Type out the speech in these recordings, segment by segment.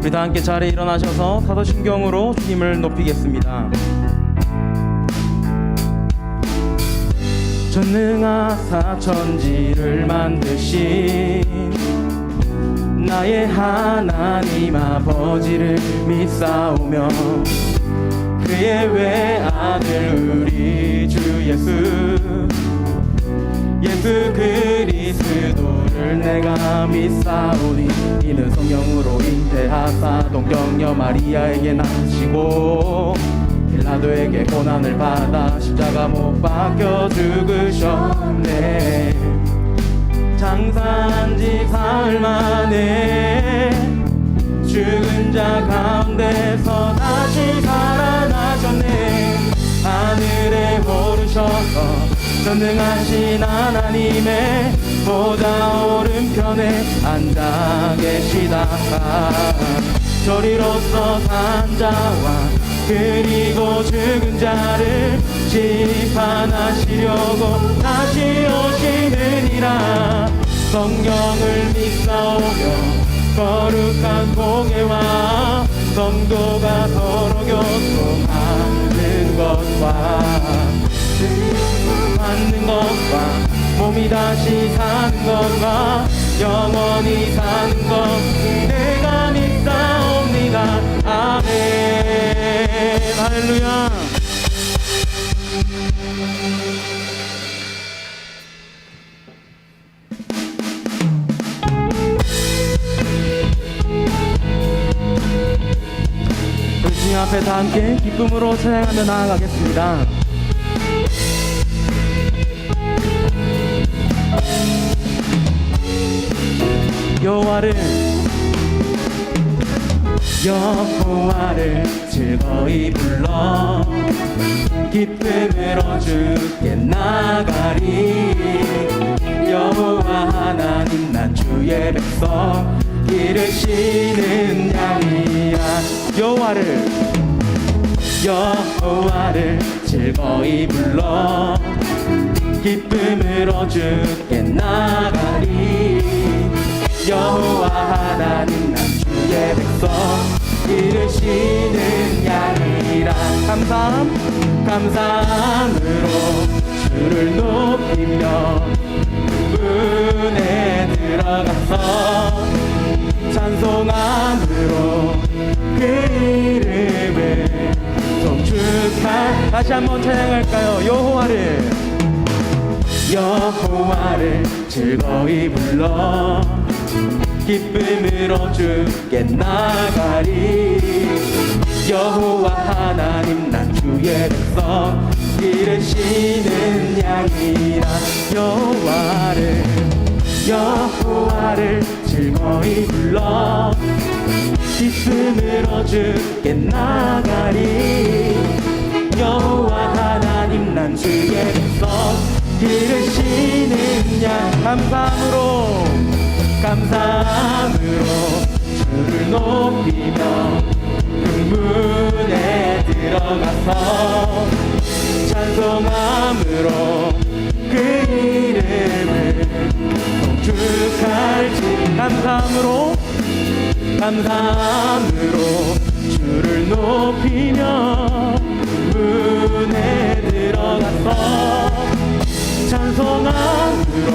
우리 다 함께 자리에 일어나셔서 사도신경으로 주님을 높이겠습니다. 전능하사 천지를 만드신 나의 하나님 아버지를 믿사오며 그의 외아들 우리 주 예수 그리스도를 내가 믿사오니 이는 성령으로 잉태하사 동정녀 마리아에게 나시고 빌라도에게 고난을 받아 십자가 못 박혀 죽으셨네. 장사한 지 사흘 만에 죽은 자 가운데서 다시 살아나셨네. 하늘에 오르셔서 전능하신 하나님의 보좌 오른편에 앉아 계시다가 저리로서 산 자와 그리고 죽은 자를 심판하시려고 다시 오시느니라. 성령을 믿사오며 거룩한 공예와 성도가 서로 교통하는 것과 받는 것과 몸이 다시 사는 것과 영원히 사는 것 내가 믿사옵니다. 아멘. 할렐루야. 우리 주님 앞에 다 함께 기쁨으로 찬양하며 나아가겠습니다. 여호와를 즐거이 불러 기쁨으로 주께 나가리. 여호와 하나님 난 주의 백성 기르시는 양이야. 여호와를 즐거이 불러 기쁨으로 주께 나가리. 여호와 하나님 난 주의 백성 기르시는 양이라. 감사함으로 주를 높이며 문에 들어가서 찬송함으로 그 이름을 송축할. 다시 한번 찬양할까요? 여호와를 즐거이 불러 기쁨으로 주께 나가리. 여호와 하나님 난 주의 백성 기르시는 양이라. 여호와를 즐거이 불러 기쁨으로 주께 나가리. 여호와 하나님 난 주의 백성 기르시는 양. 감사함으로 주를 높이며 그 문에 들어가서 찬송함으로 그 이름을 송축할지. 감사함으로 주를 높이며 문에 들어가서 찬송함으로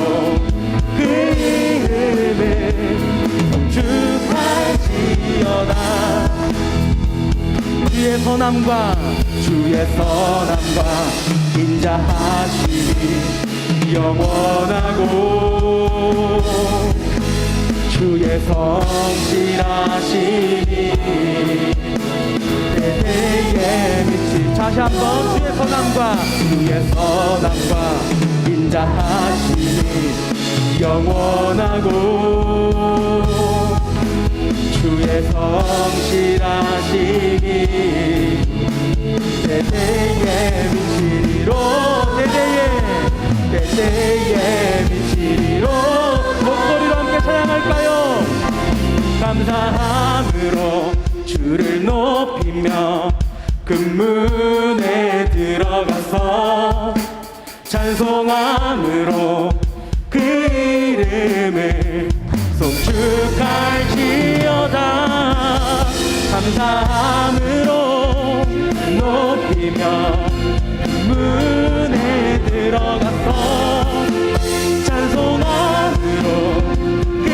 그 이름을 송축할지어다. 주의 선함과 인자하심이 영원하고 주의 성실하심이 대대에 미치. 다시 한번 주의 선함과 인자하심이 영원하고 주의 성실하심이 대대에 미치리로. 대대에 미치리로. 목소리로 함께 찬양할까요? 감사함으로 주를 높이며 그 문에 들어가서 찬송함으로 그 이름을 송축할지어다. 감사함으로 높이며 문에 들어가서 찬송함으로 그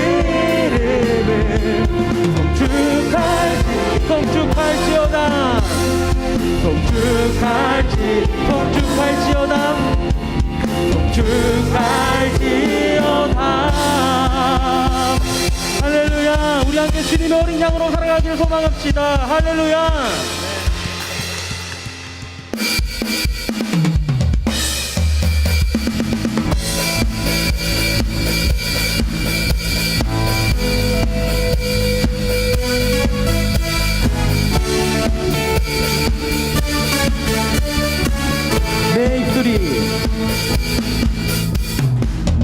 이름을 송축할지어다 할렐루야. 우리 함께 주님의 어린 양으로 살아가기를 소망합시다. 할렐루야.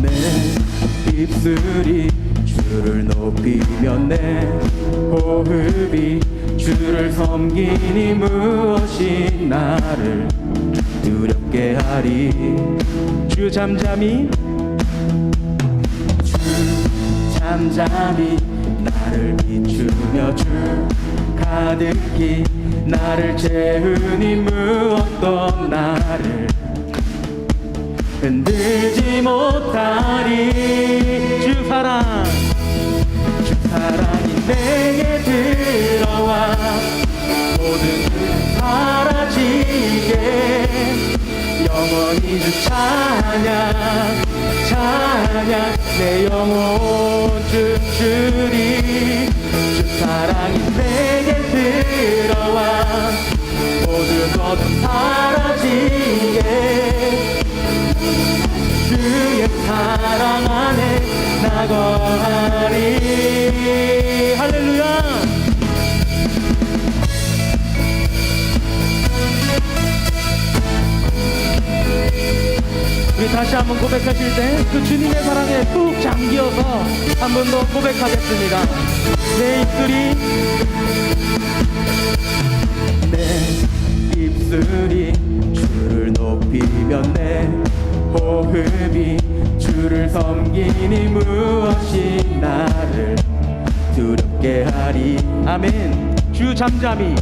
내 입술이 주를 높이며 내 호흡이 주를 섬기니 무엇이 나를 두렵게 하리. 주 잠잠히 나를 비추며 주 가득히 나를 채우니 무엇도 나를 흔들지 못하리. 주 사랑이 내게 들어와 모든 사라지게 영원히 주 찬양 내 영혼 춤추리. 주 사랑이 내게 들어와 모든 어둠 사라지게 주의 사랑 안에 나 거하리. 할렐루야. 우리 다시 한번 고백하실 때 그 주님의 사랑에 푹 잠기어서 한 번 더 고백하겠습니다. 내 입술이 주를 높이며 내 호흡이 주를 섬기니 무엇이 나를 두렵게 하리. 아멘. 주 잠잠히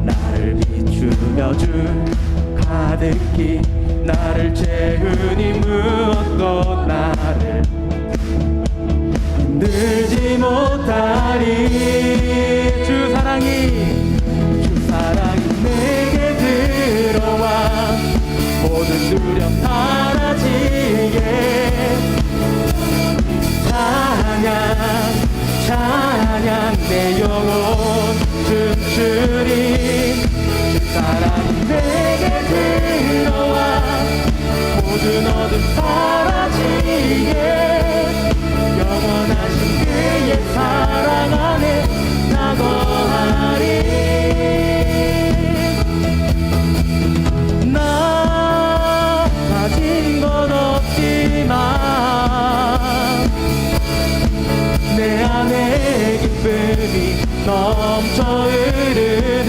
나를 비추며 주 가득히 나를 채우니 무엇도 나를 흔들지 못하리. 주 사랑이 내게 들어와 모든 두려움 사라지게 찬양 내 영혼 춤추리. 주 사랑이 내게 들어와 모든 어둠 사라지게 영원하신 그의 사랑 안에 나 거하리. 나 가진 것 없지만 내 안에 기쁨이 넘쳐 흐르네.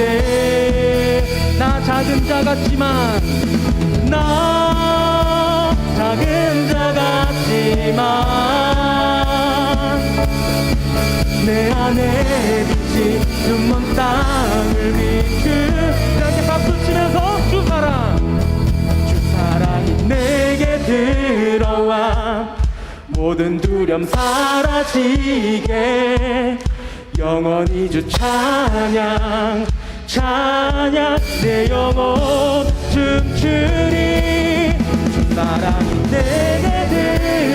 나 작은 자 같지만 내 안에 빛이 눈먼 땅을 비추. 이렇게 박수 치면서 주 사랑이 내게 들어와 모든 두려움 사라지게 영원히 주 찬양 내 영혼 춤추리. 주 사랑이 내게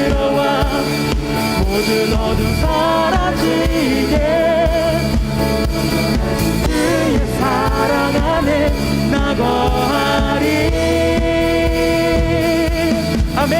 들어와 모든 어둠 사라지게 그의 사랑 안에 나 거하리. 아멘.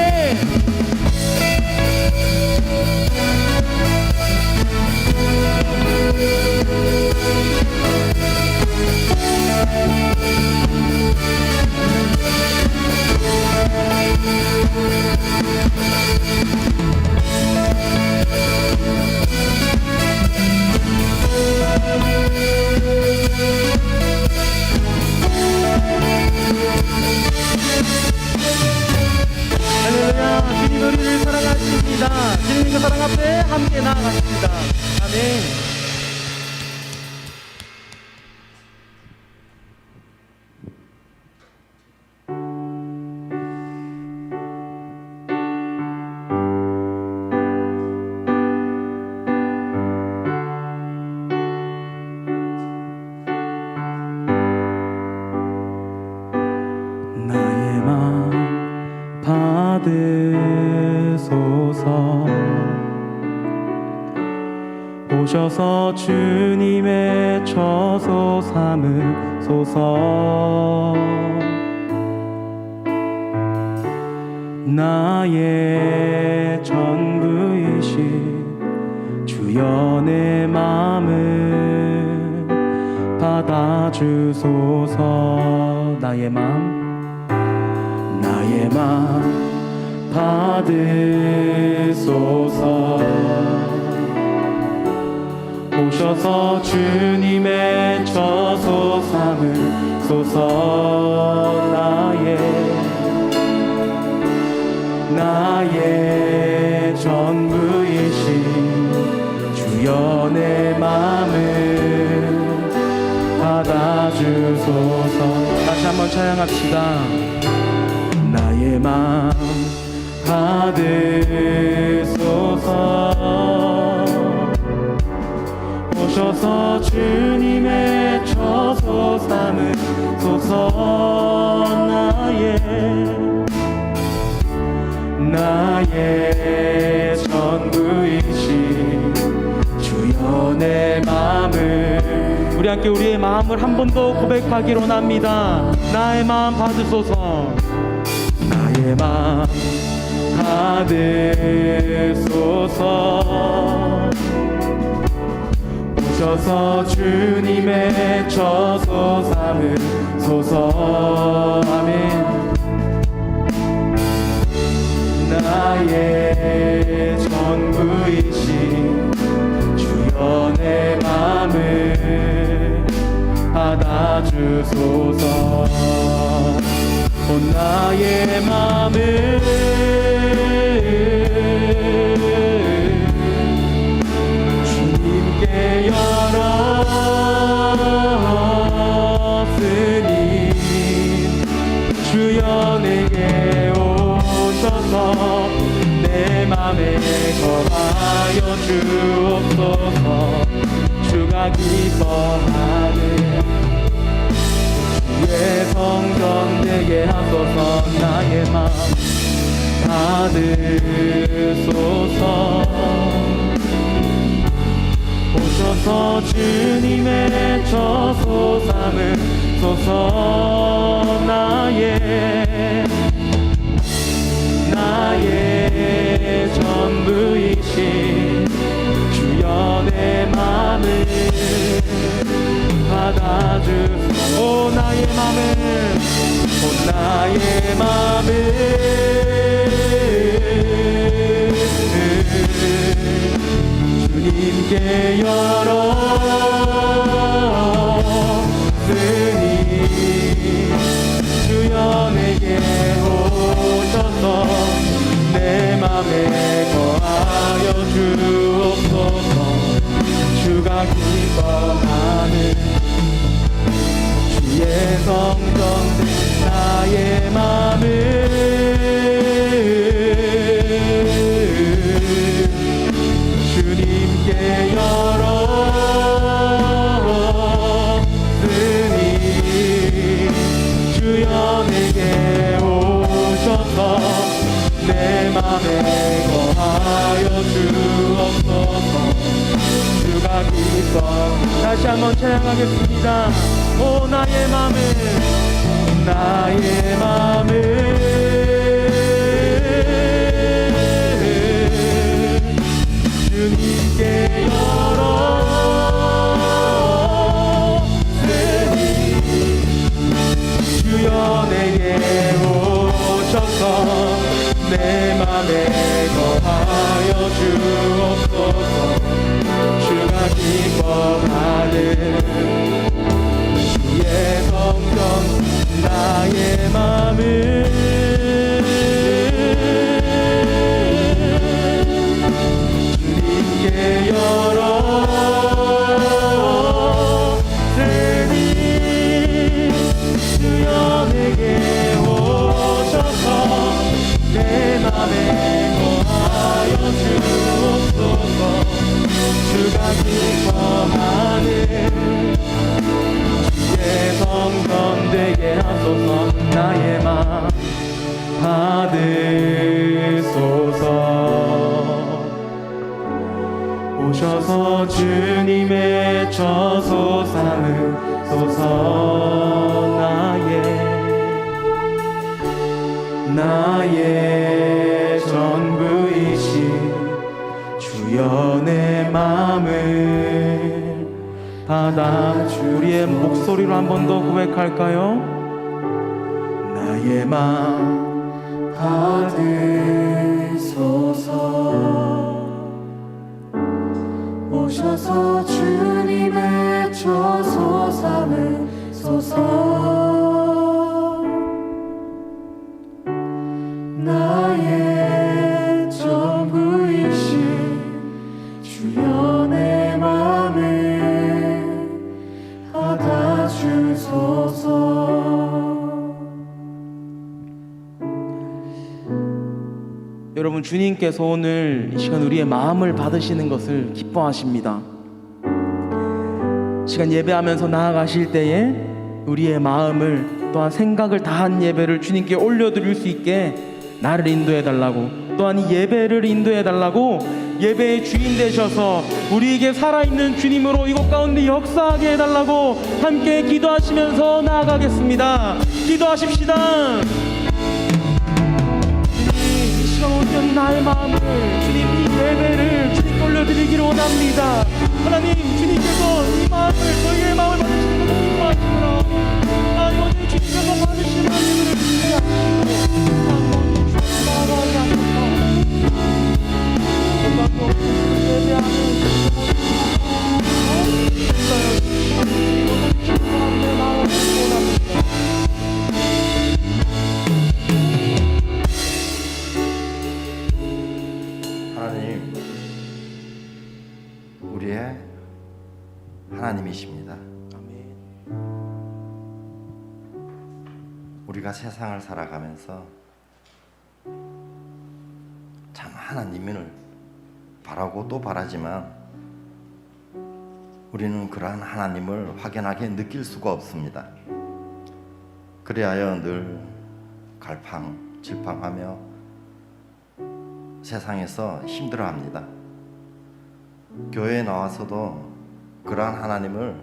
맘 받으소서. 오셔서 주님의 처소 삼으소서. 나의 전부이신 주여 내 맘을 받아주소서. 나의 맘 받으소서. 오셔서 주님의 처소 삼으소서. 나의 전부이신 주여 내 맘을 받아주소서. 다시 한번 찬양합시다. 나의 맘 받으소서. 오셔서 주님의 처소 삼으소서. 나의 전부이신 주여 내 맘을. 우리 함께 우리의 마음을 한 번 더 고백하기로 합니다. 나의 마음 받으소서. 나의 마음 받으소서. 오셔서 주님의 처소 삼으소서. 아멘. 나의 전부이신 주여 내 맘을 받아주소서. 나의 맘을 주님께 열었으니 주여 내게 오셔서 내 맘에 거하여 주옵소서. 주가 기뻐하는 주의 성전 되게 하소서. 나의 맘 받으소서. 오셔서 주님의 처소 삼으소서. 나의 전부이신 주여 내 맘을 받아주소서. 나의 맘을 주님께 열었으니 주여 내게 오셔서 내 맘에 거하여 주옵소서. 주가 기뻐하는 주의 성전 나의 맘을 주님께 열었으니 주여 내게 오셔서 내 맘에 거하여 주옵소서. 주가 기뻐. 다시 한번 찬양하겠습니다. 나의 맘을 주님께 열었으니 주여 내게 오셔서 내 맘에 거하여 주옵소서. 주가 기뻐하는 주의 성전 나의 맘을 주님께 열었으니 주여 내게 오셔서 내 맘에 거하여 주옵소서. 주가 기뻐하는 주의 성전 되게 하소서. 나의 맘 받으소서. 오셔서 주님의 저소 삼으소서. 나의 전부이신 주여 내 마음을 받아주. 우리의 목소리로 한 번 더 고백할까요? 나의 마음 받으소서. 오셔서 주님의 저소 삼으소서. 나의 전부이신 주여 내 맘을 받아주소서. 여러분, 주님께서 오늘 이 시간 우리의 마음을 받으시는 것을 기뻐하십니다. 시간 예배하면서 나아가실 때에 우리의 마음을, 또한 생각을 다한 예배를 주님께 올려드릴 수 있게 나를 인도해달라고, 또한 이 예배를 인도해달라고, 예배의 주인 되셔서 우리에게 살아있는 주님으로 이곳 가운데 역사하게 해달라고 함께 기도하시면서 나아가겠습니다. 기도하십시다. 이 시간 온전히 나의 마음을, 주님 이 예배를 주님께 올려드리기를 원합니다. 하나님, 주님께서 이 마음을, 저희의 마음을 받으시는 것을 기뻐하시구나. 오늘 주님께서 받으시는 예배를 주시게 하시고 하나님, 우리의 하나님이십니다. 우리가 세상을 살아가면서 참 하나님을 바라고 또 바라지만 우리는 그러한 하나님을 확연하게 느낄 수가 없습니다. 그리하여 늘 갈팡질팡하며 세상에서 힘들어합니다. 교회에 나와서도 그러한 하나님을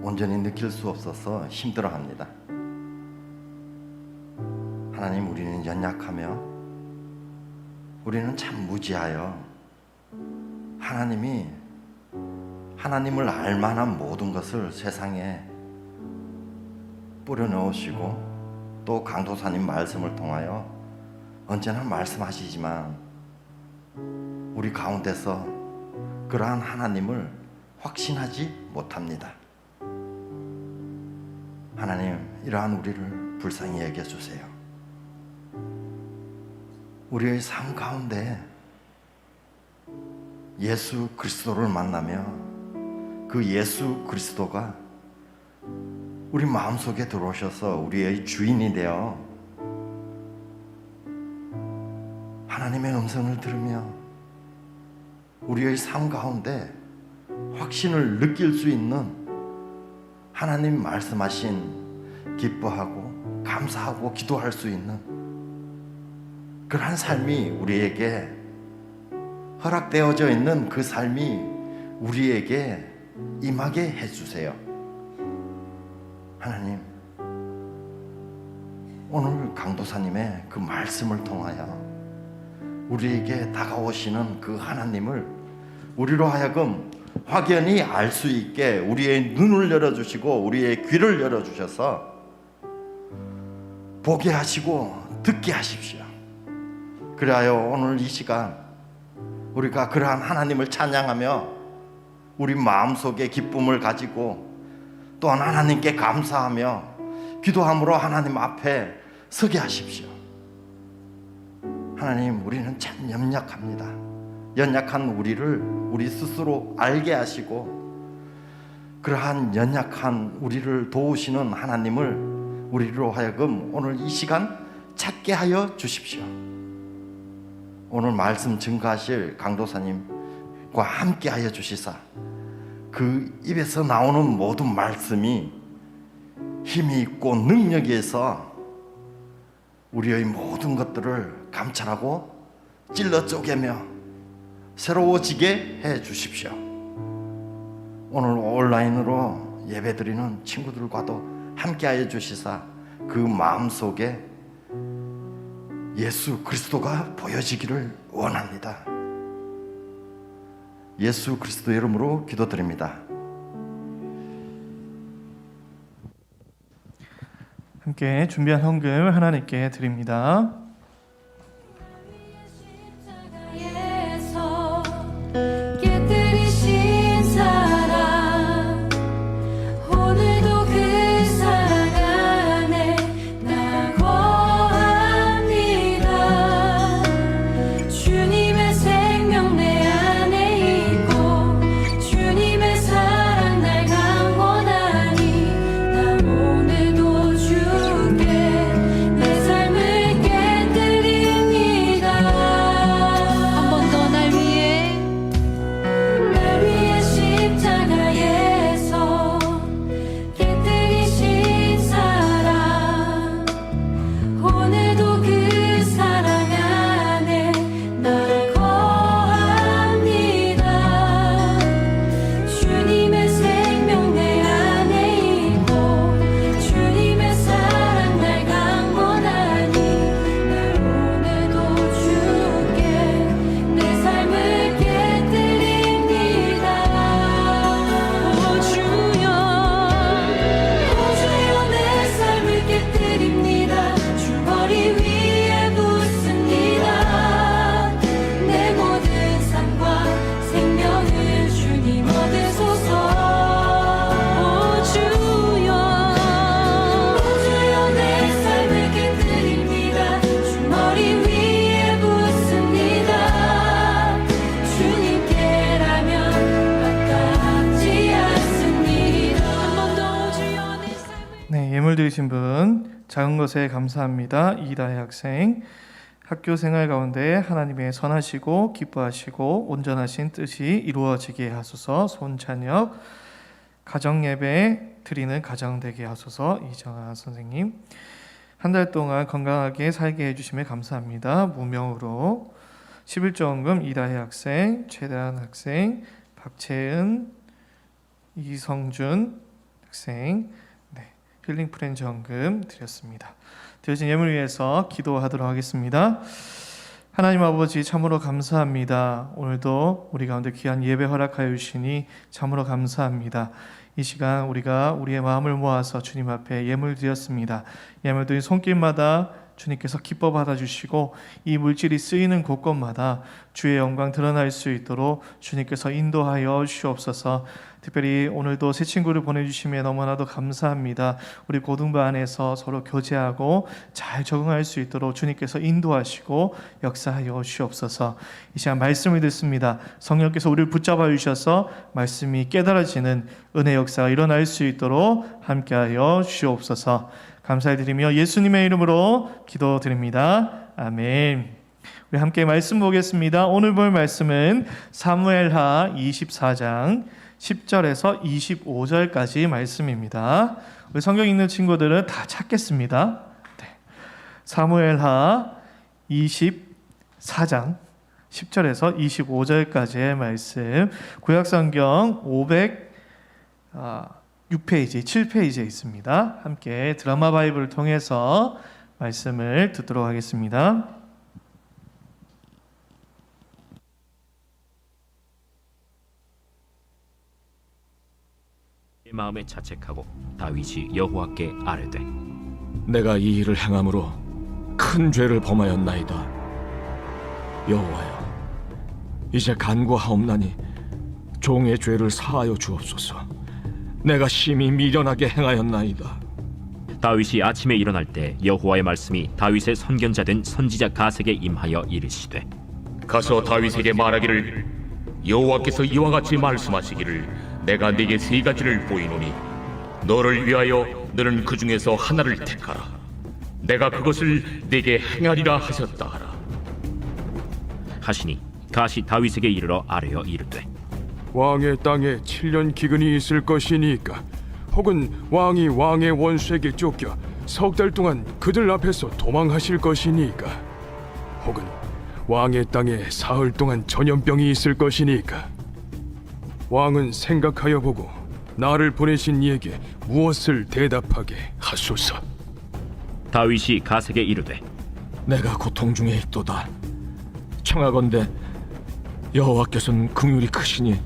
온전히 느낄 수 없어서 힘들어합니다. 하나님, 우리는 연약하며 우리는 참 무지하여 하나님을 알 만한 모든 것을 세상에 뿌려넣으시고, 또 강도사님 말씀을 통하여 언제나 말씀하시지만 우리 가운데서 그러한 하나님을 확신하지 못합니다. 하나님, 이러한 우리를 불쌍히 여겨주세요. 우리의 삶 가운데 예수 그리스도를 만나며 그 예수 그리스도가 우리 마음속에 들어오셔서 우리의 주인이 되어 하나님의 음성을 들으며 우리의 삶 가운데 확신을 느낄 수 있는, 하나님 말씀하신 기뻐하고 감사하고 기도할 수 있는 그러한 삶이 우리에게 허락되어져 있는 그 삶이 우리에게 임하게 해주세요. 하나님, 오늘 강도사님의 그 말씀을 통하여 우리에게 다가오시는 그 하나님을 우리로 하여금 확연히 알 수 있게 우리의 눈을 열어주시고 우리의 귀를 열어주셔서 보게 하시고 듣게 하십시오. 그리하여 오늘 이 시간 우리가 그러한 하나님을 찬양하며 우리 마음속에 기쁨을 가지고 또한 하나님께 감사하며 기도함으로 하나님 앞에 서게 하십시오. 하나님, 우리는 참 연약합니다. 연약한 우리를 우리 스스로 알게 하시고 그러한 연약한 우리를 도우시는 하나님을 우리로 하여금 오늘 이 시간 찾게 하여 주십시오. 오늘 말씀 증거하실 강도사님과 함께 하여 주시사 그 입에서 나오는 모든 말씀이 힘이 있고 능력이 있어 우리의 모든 것들을 감찰하고 찔러 쪼개며 새로워지게 해 주십시오. 오늘 온라인으로 예배드리는 친구들과도 함께하여 주시사 그 마음속에 예수 그리스도가 보여지기를 원합니다. 예수 그리스도의 이름으로 기도드립니다. 함께 준비한 헌금 하나님께 드립니다. 십자가에서 깨뜨리신 사랑 오늘도 그 사랑 안에 나 거합니다. 주님의 생명 내 안에 있고 주님의 사랑 날 강권하니 나 오늘도 주께 내 삶을 깨뜨립니다. 한 번 더 날 위해 십자가에서 깨뜨리신 사랑 오늘도 그 사랑 안에 나 거합니다. 주님의 생명 내 안에 있고 주님의 사랑 날 강권하니 나 오늘도 주께 내 삶을 깨뜨립니다. 오 주여 내 삶을 깨뜨립니다. 줄거리 위에 붓습니다. 내 모든 삶과 생명을 주님 얻으소서. 오 주여 내 삶을 깨뜨립니다. 줄거리 위에 붓습니다. 주님께라면 아깝지 않습니다. 한 번 더 주여 내 삶을 네, 예물 드리신 분 작은 것에 감사합니다. 이다혜 학생, 학교 생활 가운데 하나님의 선하시고 기뻐하시고 온전하신 뜻이 이루어지게 하소서. 손찬혁, 가정 예배 드리는 가정 되게 하소서. 이정아 선생님, 한 달 동안 건강하게 살게 해주심에 감사합니다. 무명으로 11조원금 이다혜 학생, 최대한 학생, 박채은, 이성준 학생, 힐링 프렌즈 헌금 드렸습니다. 드려진 예물 위해서 기도하도록 하겠습니다. 하나님 아버지 참으로 감사합니다. 오늘도 우리 가운데 귀한 예배 허락하여 주시니 참으로 감사합니다. 이 시간 우리가 우리의 마음을 모아서 주님 앞에 예물 드렸습니다. 예물 드린 손길마다 주님께서 기뻐 받아주시고 이 물질이 쓰이는 곳곳마다 주의 영광 드러날 수 있도록 주님께서 인도하여 주옵소서. 특별히 오늘도 새 친구를 보내주시면 너무나도 감사합니다. 우리 고등부 안에서 서로 교제하고 잘 적응할 수 있도록 주님께서 인도하시고 역사하여 주옵소서. 이 시간 말씀을 듣습니다. 성령께서 우리를 붙잡아 주셔서 말씀이 깨달아지는 은혜 역사가 일어날 수 있도록 함께하여 주옵소서. 감사드리며 예수님의 이름으로 기도드립니다. 아멘. 우리 함께 말씀 보겠습니다. 오늘 볼 말씀은 사무엘하 24장 10절에서 25절까지 말씀입니다. 우리 성경 읽는 친구들은 다 찾겠습니다. 네. 사무엘하 24장 10절에서 25절까지의 말씀, 구약성경 506페이지, 7페이지에 있습니다. 함께 드라마 바이블을 통해서 말씀을 듣도록 하겠습니다. 마음에 자책하고 다윗이 여호와께 아뢰되 내가 이 일을 행함으로 큰 죄를 범하였나이다. 여호와여, 이제 간구하옵나니 종의 죄를 사하여 주옵소서. 내가 심히 미련하게 행하였나이다. 다윗이 아침에 일어날 때 여호와의 말씀이 다윗의 선견자 된 선지자 가세게 임하여 이르시되 가서 다윗에게 말하기를 여호와께서 이와 같이 말씀하시기를 내가 네게 세 가지를 보이노니 너를 위하여 너는 그 중에서 하나를 택하라. 내가 그것을 네게 행하리라 하셨다 하라. 하시니 가시 다윗에게 이르러 아뢰어 이르되 왕의 땅에 7년 기근이 있을 것이니까 혹은 왕이 왕의 원수에게 쫓겨 석 달 동안 그들 앞에서 도망하실 것이니까, 혹은 왕의 땅에 사흘 동안 전염병이 있을 것이니까, 왕은 생각하여 보고 나를 보내신 이에게 무엇을 대답하게 하소서. 다윗이 가세게 이르되 내가 고통 중에 있도다. 청하건대 여호와께서는 긍휼이 크시니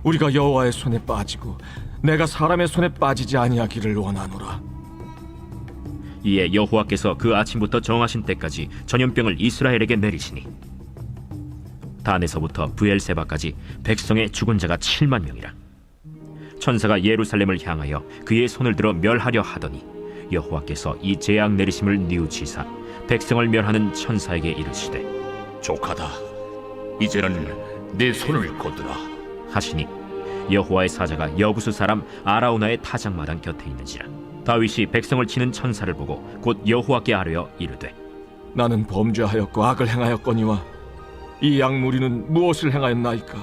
우리가 여호와의 손에 빠지고 내가 사람의 손에 빠지지 아니하기를 원하노라. 이에 여호와께서 그 아침부터 정하신 때까지 전염병을 이스라엘에게 내리시니 단에서부터 브엘세바까지 백성의 죽은 자가 7만 명이라. 천사가 예루살렘을 향하여 그의 손을 들어 멸하려 하더니 여호와께서 이 재앙 내리심을 뉘우치사 백성을 멸하는 천사에게 이르시되 족하다. 이제는 내 손을 거두라. 하시니 여호와의 사자가 여부수 사람 아라우나의 타작마당 곁에 있는지라. 다윗이 백성을 치는 천사를 보고 곧 여호와께 아뢰어 이르되 나는 범죄하였고 악을 행하였거니와 이 양무리는 무엇을 행하였나이까?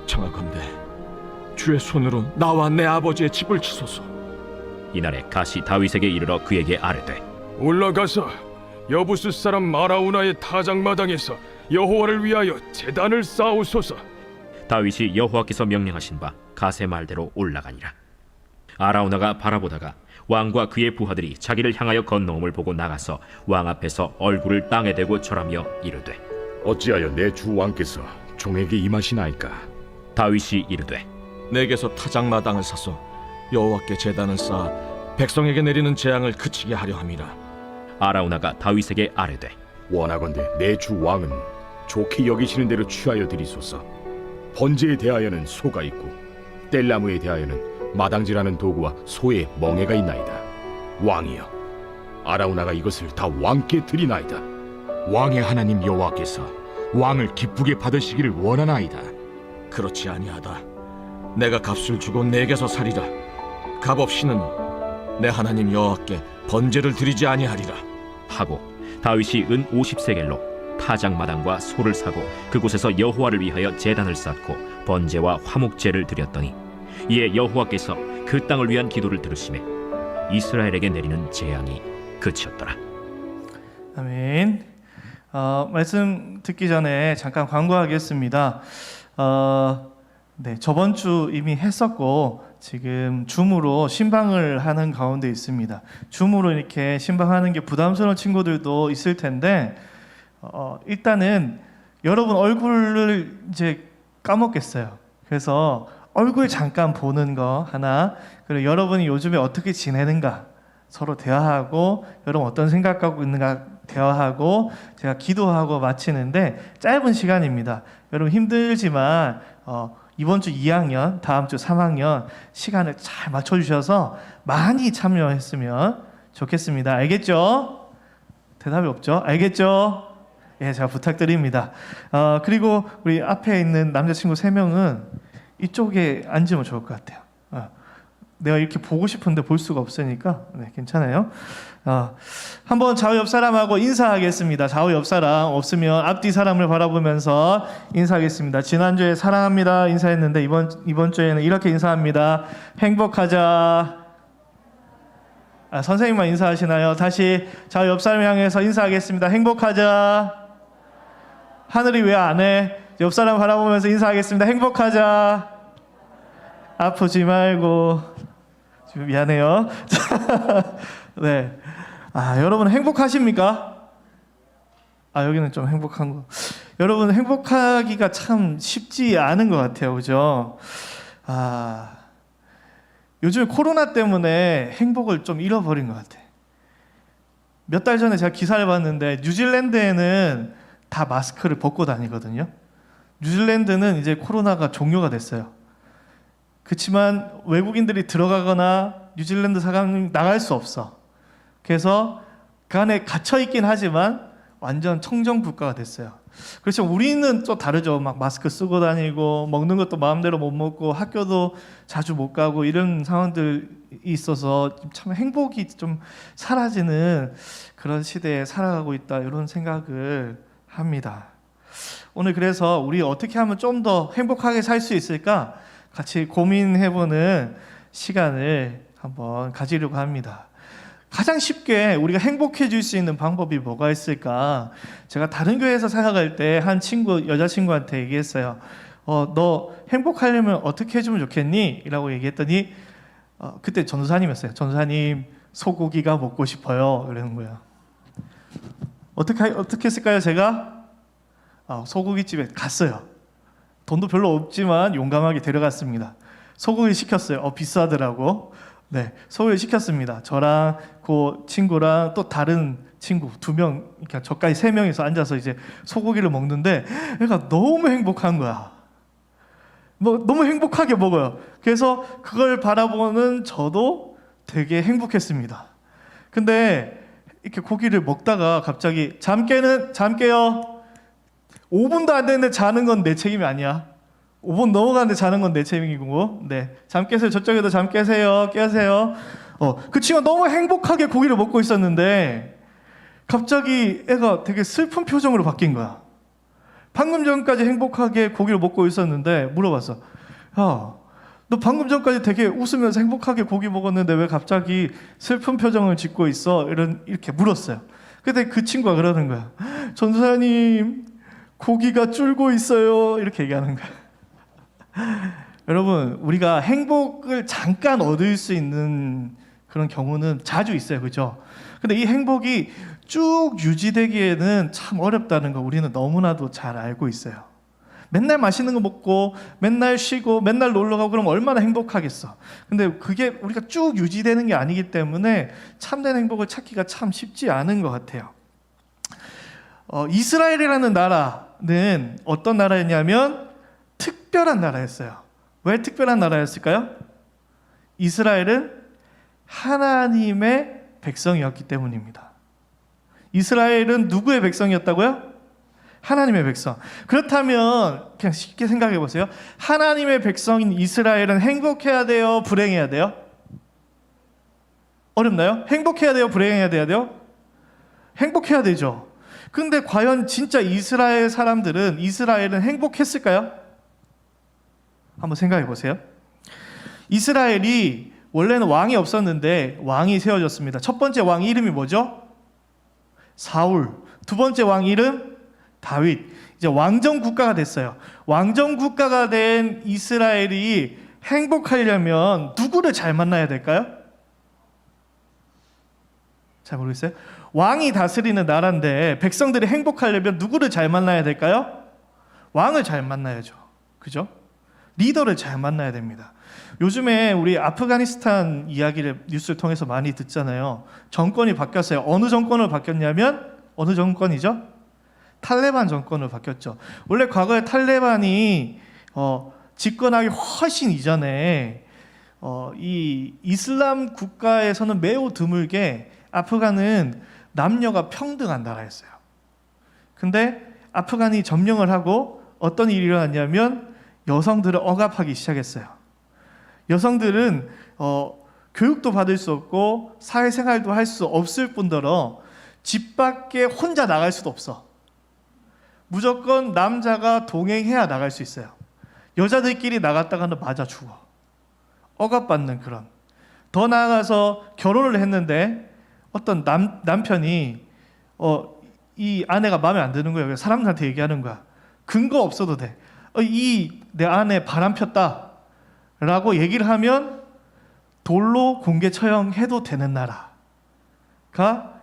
청하건대 주의 손으로 나와 내 아버지의 집을 치소서. 이날에 가시 다윗에게 이르러 그에게 아뢰되 올라가서 여부스 사람 마라우나의 타작마당에서 여호와를 위하여 제단을 쌓으소서. 다윗이 여호와께서 명령하신 바 가세 말대로 올라가니라. 아라우나가 바라보다가 왕과 그의 부하들이 자기를 향하여 건너옴을 보고 나가서 왕 앞에서 얼굴을 땅에 대고 절하며 이르되 어찌하여 내 주 왕께서 종에게 임하시나이까? 다윗이 이르되 내게서 타작마당을 사서 여호와께 제단을 쌓아 백성에게 내리는 재앙을 그치게 하려 함이라. 아라우나가 다윗에게 아뢰되 원하건대 내 주 왕은 좋게 여기시는 대로 취하여 드리소서. 번제에 대하여는 소가 있고 뗄나무에 대하여는 마당질하는 도구와 소의 멍에가 있나이다. 왕이여, 아라우나가 이것을 다 왕께 드리나이다. 왕의 하나님 여호와께서 왕을 기쁘게 받으시기를 원하나이다. 그렇지 아니하다. 내가 값을 주고 내게서 사리라. 값 없이는 내 하나님 여호와께 번제를 드리지 아니하리라. 하고 다윗이 은 50세겔로 타작마당과 소를 사고 그곳에서 여호와를 위하여 제단을 쌓고 번제와 화목제를 드렸더니 이에 여호와께서 그 땅을 위한 기도를 들으시매 이스라엘에게 내리는 재앙이 그치었더라. 아멘. 말씀 듣기 전에 잠깐 광고하겠습니다. 네, 저번 주 이미 했었고 지금 줌으로 신방을 하는 가운데 있습니다. 줌으로 이렇게 신방하는 게 부담스러운 친구들도 있을 텐데 일단은 여러분 얼굴을 이제 까먹겠어요. 그래서 얼굴 잠깐 보는 거 하나, 그리고 여러분이 요즘에 어떻게 지내는가 서로 대화하고 여러분 어떤 생각하고 있는가 대화하고 제가 기도하고 마치는데 짧은 시간입니다. 여러분 힘들지만 이번 주 2학년, 다음 주 3학년 시간을 잘 맞춰주셔서 많이 참여했으면 좋겠습니다. 알겠죠? 대답이 없죠? 알겠죠? 예, 제가 부탁드립니다. 그리고 우리 앞에 있는 남자친구 3명은 이쪽에 앉으면 좋을 것 같아요. 내가 이렇게 보고 싶은데 볼 수가 없으니까 네, 괜찮아요. 한번 좌우 옆 사람하고 인사하겠습니다. 좌우 옆 사람 없으면 앞뒤 사람을 바라보면서 인사하겠습니다. 지난주에 사랑합니다 인사했는데 이번 주에는 이렇게 인사합니다. 행복하자. 선생님만 인사하시나요? 다시 좌우 옆 사람 향해서 인사하겠습니다. 행복하자. 하늘이 왜 안 해? 옆 사람 바라보면서 인사하겠습니다. 행복하자. 아프지 말고. 미안해요. 네. 여러분 행복하십니까? 여기는 좀 행복한 거. 여러분 행복하기가 참 쉽지 않은 것 같아요. 그죠? 요즘 코로나 때문에 행복을 좀 잃어버린 것 같아. 몇 달 전에 제가 기사를 봤는데 뉴질랜드에는 다 마스크를 벗고 다니거든요. 뉴질랜드는 이제 코로나가 종료가 됐어요. 그렇지만 외국인들이 들어가거나 뉴질랜드 사람이 나갈 수 없어. 그래서 그 안에 갇혀 있긴 하지만 완전 청정 국가가 됐어요. 그렇죠. 우리는 또 다르죠. 막 마스크 쓰고 다니고 먹는 것도 마음대로 못 먹고 학교도 자주 못 가고 이런 상황들이 있어서 참 행복이 좀 사라지는 그런 시대에 살아가고 있다 이런 생각을 합니다. 오늘 그래서 우리 어떻게 하면 좀 더 행복하게 살 수 있을까 같이 고민해보는 시간을 한번 가지려고 합니다. 가장 쉽게 우리가 행복해질 수 있는 방법이 뭐가 있을까? 제가 다른 교회에서 생각할 때 한 친구, 여자친구한테 얘기했어요. 너 행복하려면 어떻게 해주면 좋겠니? 라고 얘기했더니 그때 전도사님이었어요. 전도사님, 소고기가 먹고 싶어요. 그러는 거예요. 어떻게 했을까요? 제가 소고기집에 갔어요. 돈도 별로 없지만 용감하게 데려갔습니다. 소고기 시켰어요. 비싸더라고. 네, 소고기 시켰습니다. 저랑 그 친구랑 또 다른 친구 2명, 그러니까 저까지 3명이서 앉아서 이제 소고기를 먹는데 애가 너무 행복한 거야. 너무 행복하게 먹어요. 그래서 그걸 바라보는 저도 되게 행복했습니다. 근데 이렇게 고기를 먹다가 갑자기 잠 깨요. 5분도 안 됐는데 자는 건 내 책임이 아니야. 5분 넘어가는데 자는 건 내 책임이고, 네, 잠 깨세요. 저쪽에도 잠 깨세요. 그 친구가 너무 행복하게 고기를 먹고 있었는데 갑자기 애가 되게 슬픈 표정으로 바뀐 거야. 방금 전까지 행복하게 고기를 먹고 있었는데 물어봤어. 야, 너 방금 전까지 되게 웃으면서 행복하게 고기 먹었는데 왜 갑자기 슬픈 표정을 짓고 있어? 이렇게 물었어요. 근데 그 친구가 그러는 거야. 전도사님, 고기가 줄고 있어요. 이렇게 얘기하는 거야. 여러분, 우리가 행복을 잠깐 얻을 수 있는 그런 경우는 자주 있어요. 그죠? 근데 이 행복이 쭉 유지되기에는 참 어렵다는 거 우리는 너무나도 잘 알고 있어요. 맨날 맛있는 거 먹고 맨날 쉬고 맨날 놀러 가고 그러면 얼마나 행복하겠어. 근데 그게 우리가 쭉 유지되는 게 아니기 때문에 참된 행복을 찾기가 참 쉽지 않은 것 같아요. 이스라엘이라는 나라는 어떤 나라였냐면 특별한 나라였어요. 왜 특별한 나라였을까요? 이스라엘은 하나님의 백성이었기 때문입니다. 이스라엘은 누구의 백성이었다고요? 하나님의 백성. 그렇다면 그냥 쉽게 생각해 보세요. 하나님의 백성인 이스라엘은 행복해야 돼요? 불행해야 돼요? 어렵나요? 행복해야 돼요? 불행해야 돼요? 행복해야 되죠. 근데 과연 진짜 이스라엘은 행복했을까요? 한번 생각해 보세요. 이스라엘이 원래는 왕이 없었는데 왕이 세워졌습니다. 첫 번째 왕 이름이 뭐죠? 사울. 두 번째 왕 이름 다윗. 이제 왕정 국가가 됐어요. 왕정 국가가 된 이스라엘이 행복하려면 누구를 잘 만나야 될까요? 잘 모르겠어요. 왕이 다스리는 나라인데 백성들이 행복하려면 누구를 잘 만나야 될까요? 왕을 잘 만나야죠. 그죠? 리더를 잘 만나야 됩니다. 요즘에 우리 아프가니스탄 이야기를 뉴스를 통해서 많이 듣잖아요. 정권이 바뀌었어요. 어느 정권으로 바뀌었냐면 어느 정권이죠? 탈레반 정권으로 바뀌었죠. 원래 과거에 탈레반이 집권하기 훨씬 이전에 이 이슬람 국가에서는 매우 드물게 아프간은 남녀가 평등한 나라였어요. 근데 아프간이 점령을 하고 어떤 일이 일어났냐면 여성들을 억압하기 시작했어요. 여성들은 교육도 받을 수 없고 사회생활도 할 수 없을 뿐더러 집 밖에 혼자 나갈 수도 없어. 무조건 남자가 동행해야 나갈 수 있어요. 여자들끼리 나갔다가는 맞아 죽어. 억압받는 그런. 더 나아가서 결혼을 했는데 어떤 남편이 이 아내가 마음에 안 드는 거예요. 그래서 사람들한테 얘기하는 거야. 근거 없어도 돼. 내 아내 바람 폈다 라고 얘기를 하면 돌로 공개 처형해도 되는 나라가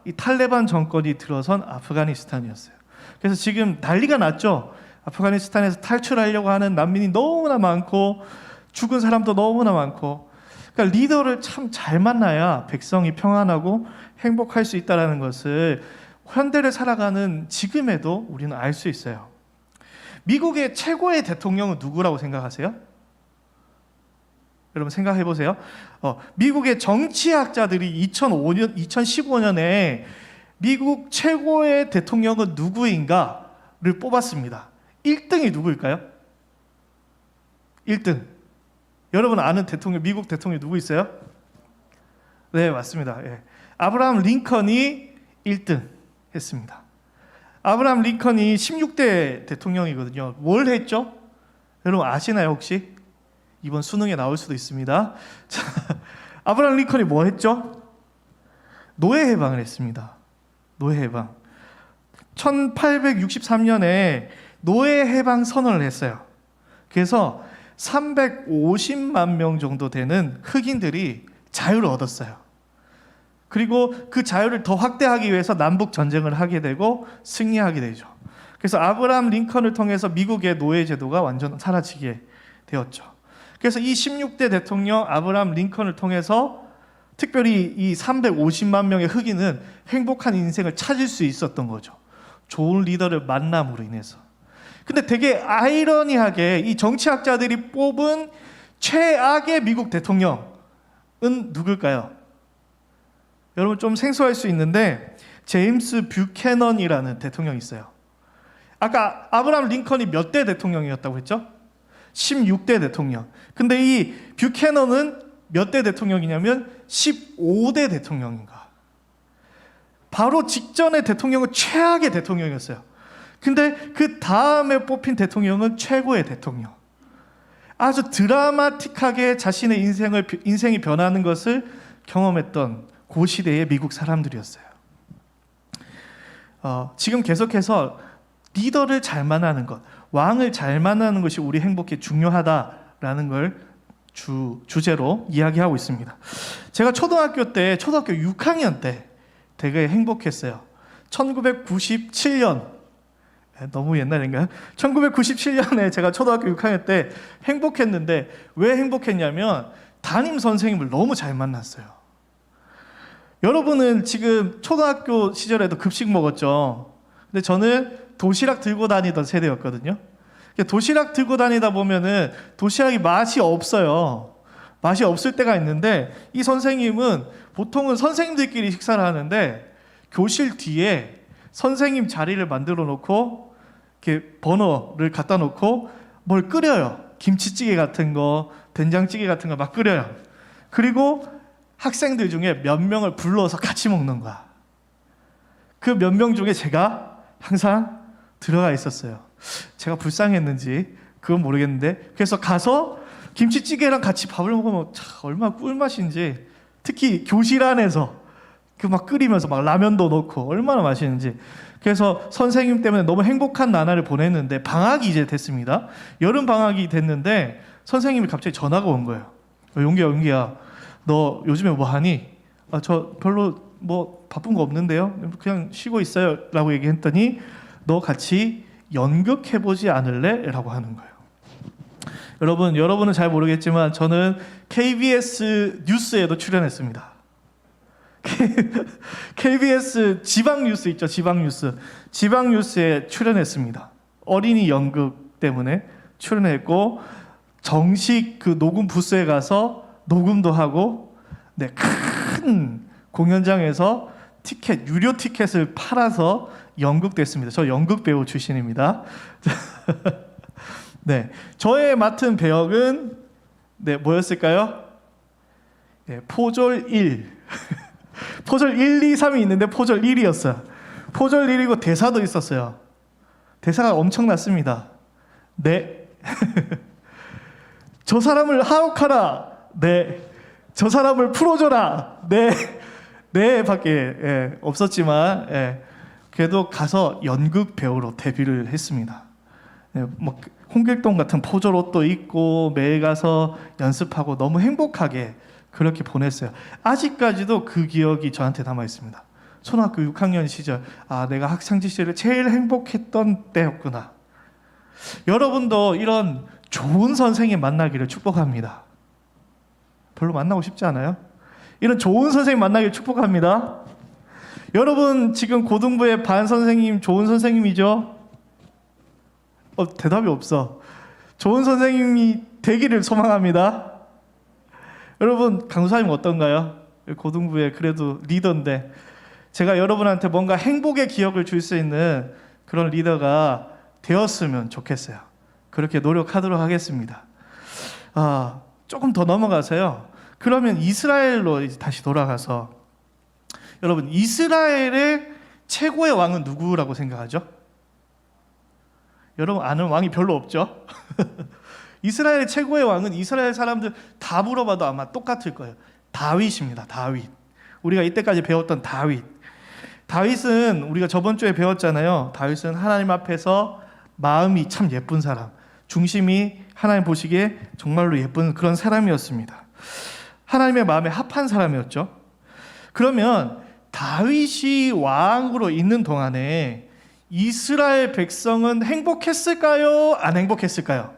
이 탈레반 정권이 들어선 아프가니스탄이었어요. 그래서 지금 난리가 났죠. 아프가니스탄에서 탈출하려고 하는 난민이 너무나 많고 죽은 사람도 너무나 많고. 그러니까 리더를 참 잘 만나야 백성이 평안하고 행복할 수 있다는 것을 현대를 살아가는 지금에도 우리는 알 수 있어요. 미국의 최고의 대통령은 누구라고 생각하세요? 여러분 생각해 보세요. 미국의 정치학자들이 2015년에 미국 최고의 대통령은 누구인가를 뽑았습니다. 1등이 누구일까요? 1등. 여러분 아는 대통령, 미국 대통령이 누구 있어요? 네, 맞습니다. 예. 아브라함 링컨이 1등 했습니다. 아브라함 링컨이 16대 대통령이거든요. 뭘 했죠? 여러분 아시나요 혹시? 이번 수능에 나올 수도 있습니다. 자, 아브라함 링컨이 뭐 했죠? 노예 해방을 했습니다. 노예 해방. 1863년에 노예 해방 선언을 했어요. 그래서 350만 명 정도 되는 흑인들이 자유를 얻었어요. 그리고 그 자유를 더 확대하기 위해서 남북 전쟁을 하게 되고 승리하게 되죠. 그래서 아브라함 링컨을 통해서 미국의 노예 제도가 완전 사라지게 되었죠. 그래서 이 16대 대통령 아브라함 링컨을 통해서 특별히 이 350만 명의 흑인은 행복한 인생을 찾을 수 있었던 거죠. 좋은 리더를 만남으로 인해서. 근데 되게 아이러니하게 이 정치학자들이 뽑은 최악의 미국 대통령은 누굴까요? 여러분 좀 생소할 수 있는데 제임스 뷰캐넌이라는 대통령이 있어요. 아까 아브라함 링컨이 몇 대 대통령이었다고 했죠? 16대 대통령. 근데 이 뷰캐넌은 몇 대 대통령이냐면 15대 대통령인가. 바로 직전의 대통령은 최악의 대통령이었어요. 근데 그 다음에 뽑힌 대통령은 최고의 대통령. 아주 드라마틱하게 자신의 인생이 변하는 것을 경험했던 그 시대의 미국 사람들이었어요. 지금 계속해서 리더를 잘 만나는 것, 왕을 잘 만나는 것이 우리 행복에 중요하다라는 걸 주제로 이야기하고 있습니다. 제가 초등학교 6학년 때 되게 행복했어요. 1997년, 너무 옛날인가요? 1997년에 제가 초등학교 6학년 때 행복했는데 왜 행복했냐면 담임 선생님을 너무 잘 만났어요. 여러분은 지금 초등학교 시절에도 급식 먹었죠? 근데 저는 도시락 들고 다니던 세대였거든요. 도시락 들고 다니다 보면은 도시락이 맛이 없어요. 맛이 없을 때가 있는데 이 선생님은 보통은 선생님들끼리 식사를 하는데 교실 뒤에 선생님 자리를 만들어 놓고 이렇게 버너를 갖다 놓고 뭘 끓여요. 김치찌개 같은 거, 된장찌개 같은 거 막 끓여요. 그리고 학생들 중에 몇 명을 불러서 같이 먹는 거야. 그 몇 명 중에 제가 항상 들어가 있었어요. 제가 불쌍했는지 그건 모르겠는데 그래서 가서 김치찌개랑 같이 밥을 먹으면 얼마나 꿀맛인지, 특히 교실 안에서 그 막 끓이면서 막 라면도 넣고 얼마나 맛있는지. 그래서 선생님 때문에 너무 행복한 나날을 보냈는데 방학이 이제 됐습니다. 여름 방학이 됐는데 선생님이 갑자기 전화가 온 거예요. 용기야 너 요즘에 뭐 하니? 저 별로 뭐 바쁜 거 없는데요. 그냥 쉬고 있어요 라고 얘기했더니 너 같이 연극해보지 않을래? 라고 하는 거예요. 여러분은 잘 모르겠지만 저는 KBS 뉴스에도 출연했습니다. KBS 지방 뉴스 있죠? 지방 뉴스에 출연했습니다. 어린이 연극 때문에 출연했고 정식 그 녹음 부스에 가서 녹음도 하고 큰 공연장에서 유료 티켓을 팔아서 연극도 했습니다. 저 연극 배우 출신입니다. 네, 저의 맡은 배역은 뭐였을까요? 포졸 1. 포졸 1, 2, 3이 있는데 포졸 1이었어요. 포졸 1이고 대사도 있었어요. 대사가 엄청났습니다. 네. 저 사람을 하옥하라. 네. 저 사람을 풀어줘라. 네. 네 밖에 없었지만 그래도 가서 연극 배우로 데뷔를 했습니다. 뭐 홍길동 같은 포졸 옷도 입고 매일 가서 연습하고 너무 행복하게 그렇게 보냈어요. 아직까지도 그 기억이 저한테 남아 있습니다. 초등학교 6학년 시절, 내가 학창시 시절에 제일 행복했던 때였구나. 여러분도 이런 좋은 선생님 만나기를 축복합니다. 별로 만나고 싶지 않아요? 이런 좋은 선생님 만나기를 축복합니다. 여러분 지금 고등부의 반 선생님 좋은 선생님이죠? 대답이 없어. 좋은 선생님이 되기를 소망합니다. 여러분 강수사님 어떤가요? 고등부의 그래도 리더인데 제가 여러분한테 뭔가 행복의 기억을 줄 수 있는 그런 리더가 되었으면 좋겠어요. 그렇게 노력하도록 하겠습니다. 조금 더 넘어가서요. 그러면 이스라엘로 이제 다시 돌아가서 여러분 이스라엘의 최고의 왕은 누구라고 생각하죠? 여러분 아는 왕이 별로 없죠? 이스라엘의 최고의 왕은 이스라엘 사람들 다 물어봐도 아마 똑같을 거예요. 다윗입니다. 다윗. 우리가 이때까지 배웠던 다윗은 우리가 저번 주에 배웠잖아요. 다윗은 하나님 앞에서 마음이 참 예쁜 사람, 중심이 하나님 보시기에 정말로 예쁜 그런 사람이었습니다. 하나님의 마음에 합한 사람이었죠. 그러면 다윗이 왕으로 있는 동안에 이스라엘 백성은 행복했을까요? 안 행복했을까요?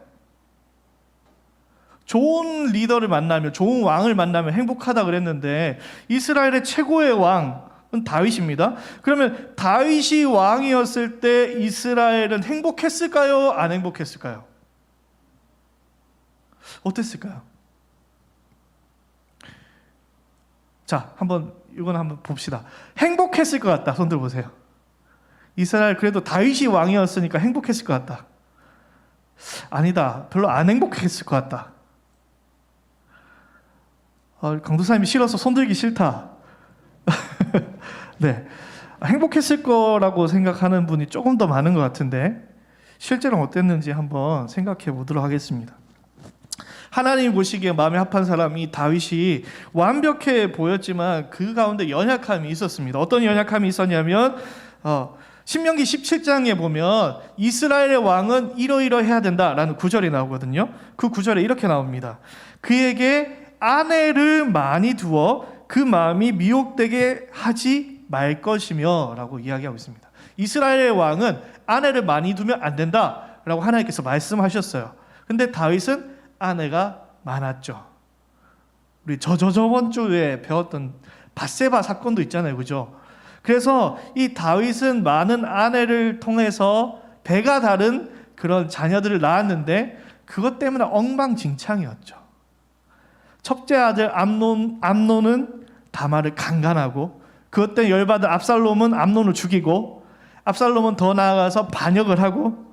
좋은 리더를 만나면, 좋은 왕을 만나면 행복하다 그랬는데 이스라엘의 최고의 왕은 다윗입니다. 그러면 다윗이 왕이었을 때 이스라엘은 행복했을까요? 안 행복했을까요? 어땠을까요? 자, 이건 한번 봅시다. 행복했을 것 같다. 손 들어보세요. 이스라엘 그래도 다윗이 왕이었으니까 행복했을 것 같다. 아니다. 별로 안 행복했을 것 같다. 강도사님이 싫어서 손들기 싫다. 네, 행복했을 거라고 생각하는 분이 조금 더 많은 것 같은데 실제로 어땠는지 한번 생각해 보도록 하겠습니다. 하나님 보시기에 마음에 합한 사람이 다윗이 완벽해 보였지만 그 가운데 연약함이 있었습니다. 어떤 연약함이 있었냐면 신명기 17장에 보면 이스라엘의 왕은 이러이러해야 된다라는 구절이 나오거든요. 그 구절에 이렇게 나옵니다. 그에게 아내를 많이 두어 그 마음이 미혹되게 하지 말 것이며 라고 이야기하고 있습니다. 이스라엘의 왕은 아내를 많이 두면 안 된다라고 하나님께서 말씀하셨어요. 근데 다윗은 아내가 많았죠. 우리 저번 주에 배웠던 밧세바 사건도 있잖아요. 그죠? 그래서 이 다윗은 많은 아내를 통해서 배가 다른 그런 자녀들을 낳았는데 그것 때문에 엉망진창이었죠. 첫째 아들 암논은 다말을 강간하고 그것 때문에 열받은 압살롬은 암논을 죽이고 압살롬은 더 나아가서 반역을 하고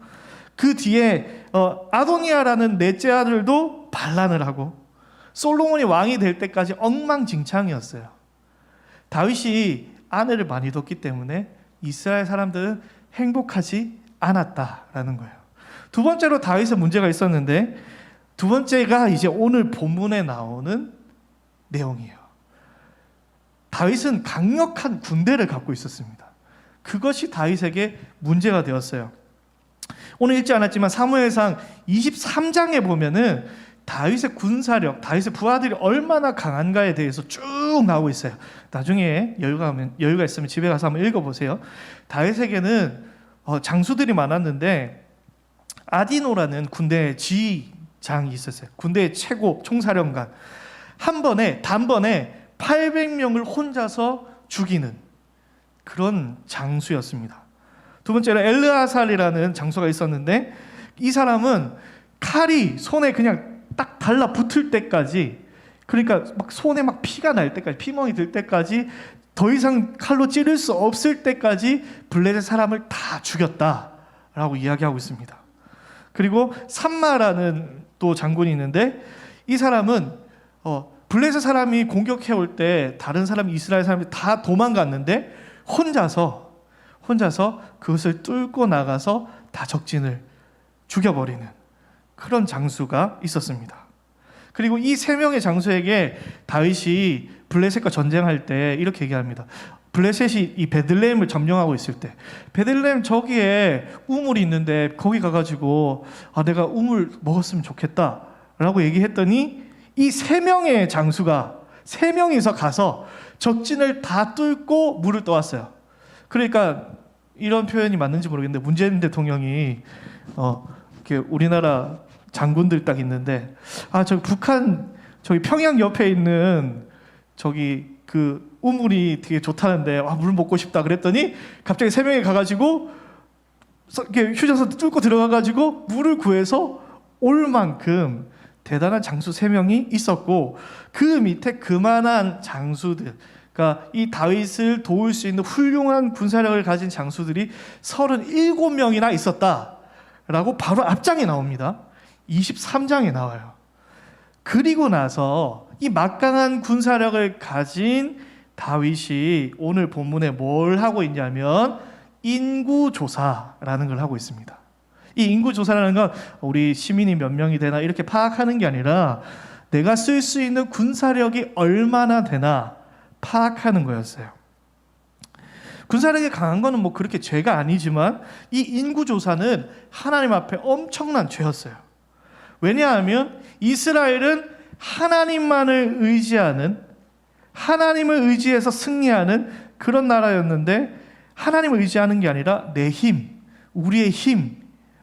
그 뒤에 아도니아라는 넷째 아들도 반란을 하고 솔로몬이 왕이 될 때까지 엉망진창이었어요. 다윗이 아내를 많이 뒀기 때문에 이스라엘 사람들은 행복하지 않았다라는 거예요. 두 번째로 다윗의 문제가 있었는데 두 번째가 이제 오늘 본문에 나오는 내용이에요. 다윗은 강력한 군대를 갖고 있었습니다. 그것이 다윗에게 문제가 되었어요. 오늘 읽지 않았지만 사무엘상 23장에 보면은 다윗의 군사력, 다윗의 부하들이 얼마나 강한가에 대해서 쭉 나오고 있어요. 나중에 여유가 있으면 집에 가서 한번 읽어보세요. 다윗에게는 장수들이 많았는데 아디노라는 군대의 지휘장이 있었어요. 군대의 최고 총사령관. 단번에 800명을 혼자서 죽이는 그런 장수였습니다. 두 번째로 엘르아살이라는 장수가 있었는데 이 사람은 칼이 손에 그냥 딱 달라붙을 때까지, 그러니까 막 손에 막 피가 날 때까지, 피멍이 들 때까지, 더 이상 칼로 찌를 수 없을 때까지 블레셋 사람을 다 죽였다라고 이야기하고 있습니다. 그리고 삼마라는 또 장군이 있는데 이 사람은 블레셋 사람이 공격해 올 때 다른 사람, 이스라엘 사람이 다 도망갔는데 혼자서 그것을 뚫고 나가서 다 적진을 죽여버리는 그런 장수가 있었습니다. 그리고 이 세 명의 장수에게 다윗이 블레셋과 전쟁할 때 이렇게 얘기합니다. 블레셋이 이 베들레헴을 점령하고 있을 때, 베들레헴 저기에 우물이 있는데 거기 가가지고 내가 우물 먹었으면 좋겠다라고 얘기했더니 이 세 명의 장수가 세 명이서 가서 적진을 다 뚫고 물을 떠왔어요. 그러니까 이런 표현이 맞는지 모르겠는데 문재인 대통령이 이렇게 우리나라 장군들 딱 있는데 저기 북한 저기 평양 옆에 있는 저기 그 우물이 되게 좋다는데 물 먹고 싶다 그랬더니 갑자기 세 명이 가가지고 이렇게 휴전선 뚫고 들어가가지고 물을 구해서 올 만큼 대단한 장수 세 명이 있었고 그 밑에 그만한 장수들, 그러니까 이 다윗을 도울 수 있는 훌륭한 군사력을 가진 장수들이 37명이나 있었다라고 바로 앞장에 나옵니다. 23장에 나와요. 그리고 나서 이 막강한 군사력을 가진 다윗이 오늘 본문에 뭘 하고 있냐면 인구조사라는 걸 하고 있습니다. 이 인구조사라는 건 우리 시민이 몇 명이 되나 이렇게 파악하는 게 아니라 내가 쓸 수 있는 군사력이 얼마나 되나 파악하는 거였어요. 군사력이 강한 거는 뭐 그렇게 죄가 아니지만 이 인구조사는 하나님 앞에 엄청난 죄였어요. 왜냐하면 이스라엘은 하나님만을 의지하는, 하나님을 의지해서 승리하는 그런 나라였는데, 하나님을 의지하는 게 아니라 내 힘, 우리의 힘을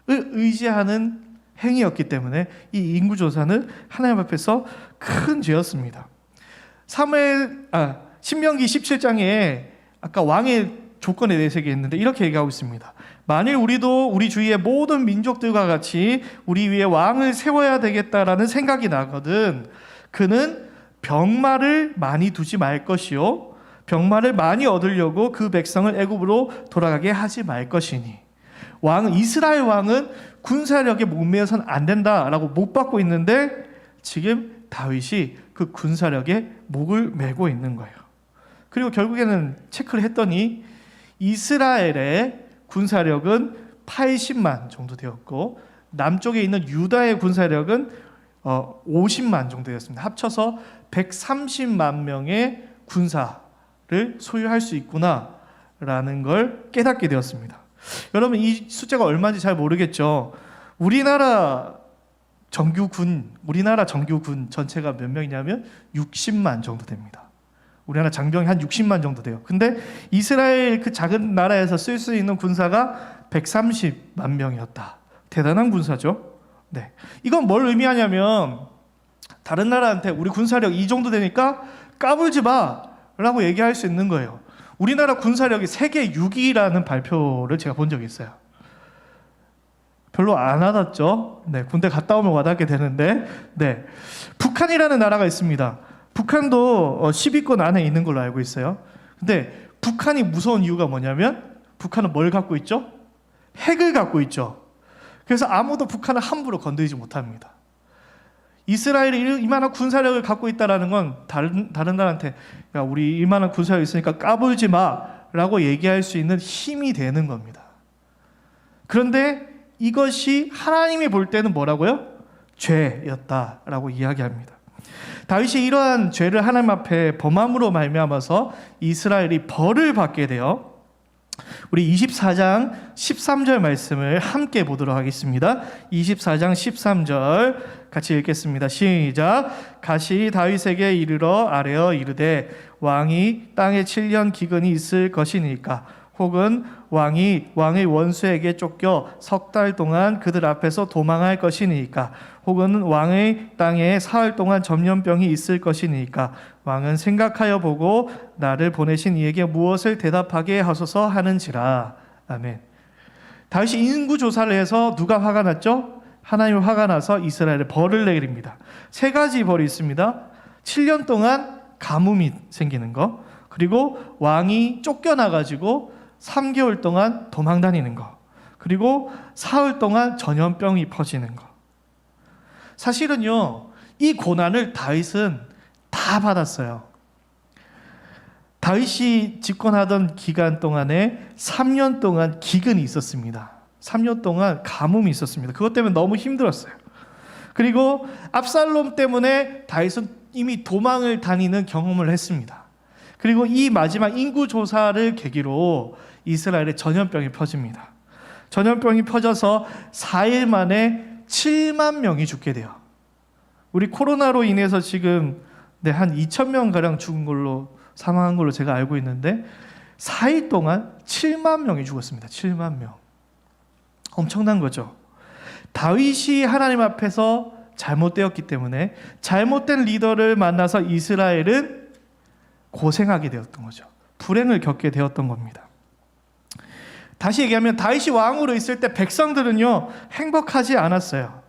의지하는 행위였기 때문에 이 인구조사는 하나님 앞에서 큰 죄였습니다. 신명기 17장에 아까 왕의 조건에 대해서 얘기했는데 이렇게 얘기하고 있습니다. 만일 우리도 우리 주위의 모든 민족들과 같이 우리 위에 왕을 세워야 되겠다라는 생각이 나거든, 그는 병마를 많이 두지 말 것이요 병마를 많이 얻으려고 그 백성을 애굽으로 돌아가게 하지 말 것이니. 이스라엘 왕은 군사력에 목매어서는 안 된다라고 못 받고 있는데 지금 다윗이 그 군사력에 목을 메고 있는 거예요. 그리고 결국에는 체크를 했더니 이스라엘의 군사력은 80만 정도 되었고 남쪽에 있는 유다의 군사력은 50만 정도 되었습니다. 합쳐서 130만 명의 군사를 소유할 수 있구나라는 걸 깨닫게 되었습니다. 여러분, 이 숫자가 얼마인지 잘 모르겠죠. 우리나라 정규군 전체가 몇 명이냐면 60만 정도 됩니다. 우리나라 장병이 한 60만 정도 돼요. 근데 이스라엘 그 작은 나라에서 쓸 수 있는 군사가 130만 명이었다. 대단한 군사죠. 네. 이건 뭘 의미하냐면 다른 나라한테 우리 군사력 이 정도 되니까 까불지 마라고 얘기할 수 있는 거예요. 우리나라 군사력이 세계 6위라는 발표를 제가 본 적이 있어요. 별로 안 와닿죠? 네, 군대 갔다 오면 와닿게 되는데, 네, 북한이라는 나라가 있습니다. 북한도 10위권 안에 있는 걸로 알고 있어요. 근데 북한이 무서운 이유가 뭐냐면 북한은 뭘 갖고 있죠? 핵을 갖고 있죠. 그래서 아무도 북한을 함부로 건드리지 못합니다. 이스라엘이 이만한 군사력을 갖고 있다는 건 다른 나라한테 야, 우리 이만한 군사력이 있으니까 까불지 마라고 얘기할 수 있는 힘이 되는 겁니다. 그런데 이것이 하나님이 볼 때는 뭐라고요? 죄였다라고 이야기합니다. 다윗이 이러한 죄를 하나님 앞에 범함으로 말미암아서 이스라엘이 벌을 받게 돼요. 우리 24장 13절 말씀을 함께 보도록 하겠습니다. 24장 13절 같이 읽겠습니다. 시작. 가시 다윗에게 이르러 아뢰어 이르되 왕이 땅에 7년 기근이 있을 것이니까 혹은 왕이 왕의 원수에게 쫓겨 석 달 동안 그들 앞에서 도망할 것이니까 혹은 왕의 땅에 사흘 동안 전염병이 있을 것이니까 왕은 생각하여 보고 나를 보내신 이에게 무엇을 대답하게 하소서 하는지라. 아멘. 다윗이 인구조사를 해서 누가 화가 났죠? 하나님이 화가 나서 이스라엘에 벌을 내립니다. 세 가지 벌이 있습니다. 7년 동안 가뭄이 생기는 거, 그리고 왕이 쫓겨나가지고 3개월 동안 도망 다니는 거, 그리고 사흘 동안 전염병이 퍼지는 거. 사실은요, 이 고난을 다윗은 다 받았어요. 다윗이 집권하던 기간 동안에 3년 동안 기근이 있었습니다. 3년 동안 가뭄이 있었습니다. 그것 때문에 너무 힘들었어요. 그리고 압살롬 때문에 다윗은 이미 도망을 다니는 경험을 했습니다. 그리고 이 마지막 인구조사를 계기로 이스라엘에 전염병이 퍼집니다. 전염병이 퍼져서 4일 만에 7만 명이 죽게 돼요. 우리 코로나로 인해서 지금 한 2,000명 가량 죽은 걸로, 사망한 걸로 제가 알고 있는데 4일 동안 7만 명이 죽었습니다. 7만 명. 엄청난 거죠. 다윗이 하나님 앞에서 잘못되었기 때문에 잘못된 리더를 만나서 이스라엘은 고생하게 되었던 거죠. 불행을 겪게 되었던 겁니다. 다시 얘기하면 다윗이 왕으로 있을 때 백성들은요 행복하지 않았어요.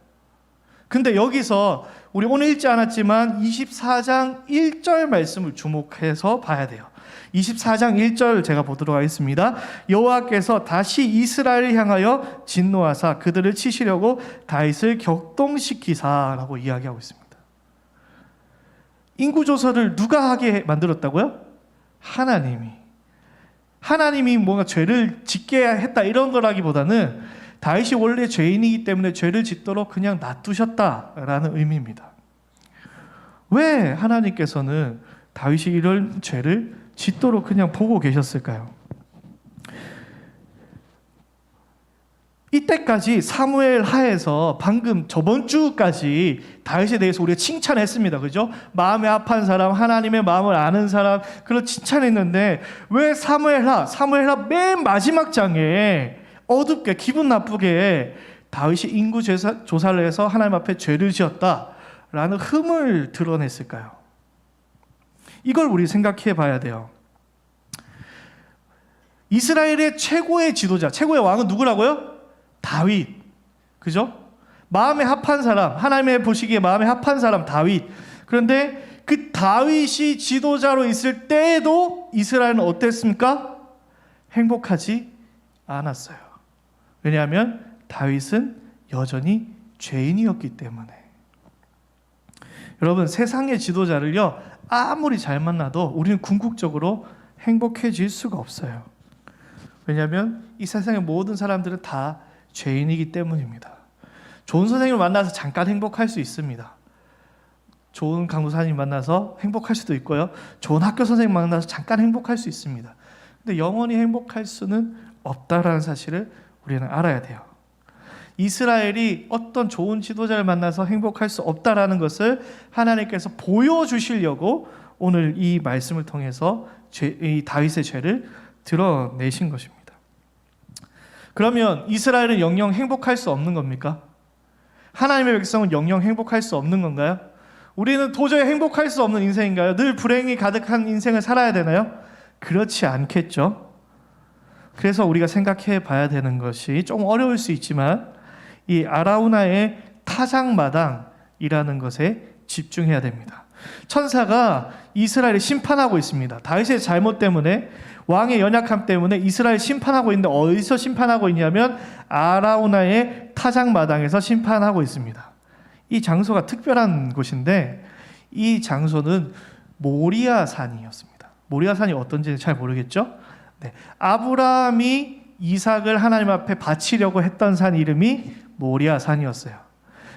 근데 여기서 우리 오늘 읽지 않았지만 24장 1절 말씀을 주목해서 봐야 돼요. 24장 1절 제가 보도록 하겠습니다. 여호와께서 다시 이스라엘을 향하여 진노하사 그들을 치시려고 다윗을 격동시키사라고 이야기하고 있습니다. 인구조사를 누가 하게 만들었다고요? 하나님이 뭔가 죄를 짓게 했다 이런 거라기보다는 다윗이 원래 죄인이기 때문에 죄를 짓도록 그냥 놔두셨다라는 의미입니다. 왜 하나님께서는 다윗이 이런 죄를 짓도록 그냥 보고 계셨을까요? 이때까지 사무엘 하에서 방금 저번 주까지 다윗에 대해서 우리가 칭찬했습니다. 그죠? 마음에 합한 사람, 하나님의 마음을 아는 사람, 그런 칭찬했는데 왜 사무엘 하 맨 마지막 장에 어둡게 기분 나쁘게 다윗이 인구 조사를 해서 하나님 앞에 죄를 지었다라는 흠을 드러냈을까요? 이걸 우리 생각해 봐야 돼요. 이스라엘의 최고의 지도자, 최고의 왕은 누구라고요? 다윗. 그죠? 마음에 합한 사람, 하나님의 보시기에 마음에 합한 사람 다윗. 그런데 그 다윗이 지도자로 있을 때에도 이스라엘은 어땠습니까? 행복하지 않았어요. 왜냐하면 다윗은 여전히 죄인이었기 때문에. 여러분, 세상의 지도자를요, 아무리 잘 만나도 우리는 궁극적으로 행복해질 수가 없어요. 왜냐하면 이 세상의 모든 사람들은 다 죄인이기 때문입니다. 좋은 선생님을 만나서 잠깐 행복할 수 있습니다. 좋은 강도사님 만나서 행복할 수도 있고요. 좋은 학교 선생님 만나서 잠깐 행복할 수 있습니다. 근데 영원히 행복할 수는 없다라는 사실을 우리는 알아야 돼요. 이스라엘이 어떤 좋은 지도자를 만나서 행복할 수 없다라는 것을 하나님께서 보여주시려고 오늘 이 말씀을 통해서 이 다윗의 죄를 드러내신 것입니다. 그러면 이스라엘은 영영 행복할 수 없는 겁니까? 하나님의 백성은 영영 행복할 수 없는 건가요? 우리는 도저히 행복할 수 없는 인생인가요? 늘 불행이 가득한 인생을 살아야 되나요? 그렇지 않겠죠. 그래서 우리가 생각해 봐야 되는 것이 좀 어려울 수 있지만 이 아라우나의 타작마당이라는 것에 집중해야 됩니다. 천사가 이스라엘을 심판하고 있습니다. 다윗의 잘못 때문에, 왕의 연약함 때문에 이스라엘 심판하고 있는데 어디서 심판하고 있냐면 아라우나의 타작마당에서 심판하고 있습니다. 이 장소가 특별한 곳인데 이 장소는 모리아산이었습니다. 모리아산이 어떤지 잘 모르겠죠? 네. 아브라함이 이삭을 하나님 앞에 바치려고 했던 산 이름이 모리아산이었어요.